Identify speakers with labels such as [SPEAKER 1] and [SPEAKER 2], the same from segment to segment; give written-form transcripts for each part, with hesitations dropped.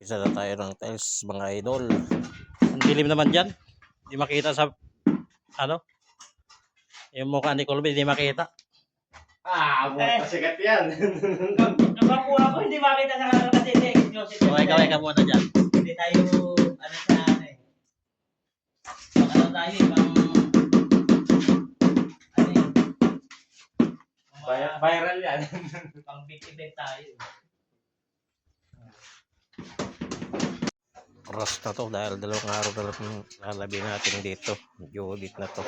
[SPEAKER 1] Isa na tayo ng tiles, mga idol. Ang dilim naman dyan. Hindi makita sa, ano, yung mukha ni Colby, hindi makita.
[SPEAKER 2] Buwan sikat yan.
[SPEAKER 3] Nabakuha ko, hindi makita sa kanal kasi hindi.
[SPEAKER 1] Kaway ka muna dyan.
[SPEAKER 3] Hindi tayo, ano sa ano eh. Baka daw tayo ibang, ano eh.
[SPEAKER 2] Viral yan.
[SPEAKER 3] Pang big tayo.
[SPEAKER 1] Oras na to dahil dalawang araw na lang lalabi natin dito. Judit na to.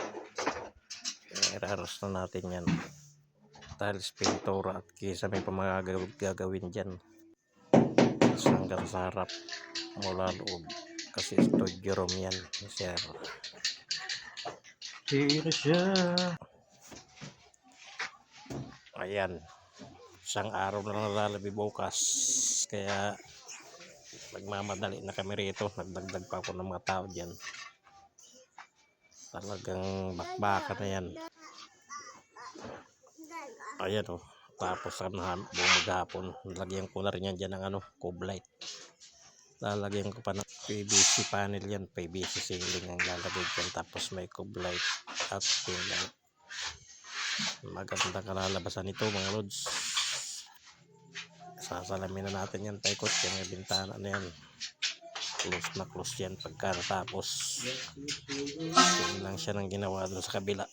[SPEAKER 1] Iraros na natin yan. Tiles, pintura at kisa may pa mga gagawin dyan. Tapos hanggang sa harap mula loob. Kasi studio room yan. Sir. Here siya. Ayan. Isang araw na lang lalabi bukas. Kaya nagmamadali na kami rito. Nagdagdag pa ako ng mga tao dyan. Talagang bakbakan na yan. Ayan o. Tapos bumagapon. Lalagyan ko na rin yan dyan ng ano, cove light. Lalagyan ko pa ng PVC panel yan. PVC ceiling ang lalagay dyan. Tapos may cove light at pin light. Magandang kalalabasan nito mga lods. Sasalamin na natin yan paikot. Yung may bintana na yan. Close na close yan pagka natapos. Yun lang siya ng ginawa doon sa kabila.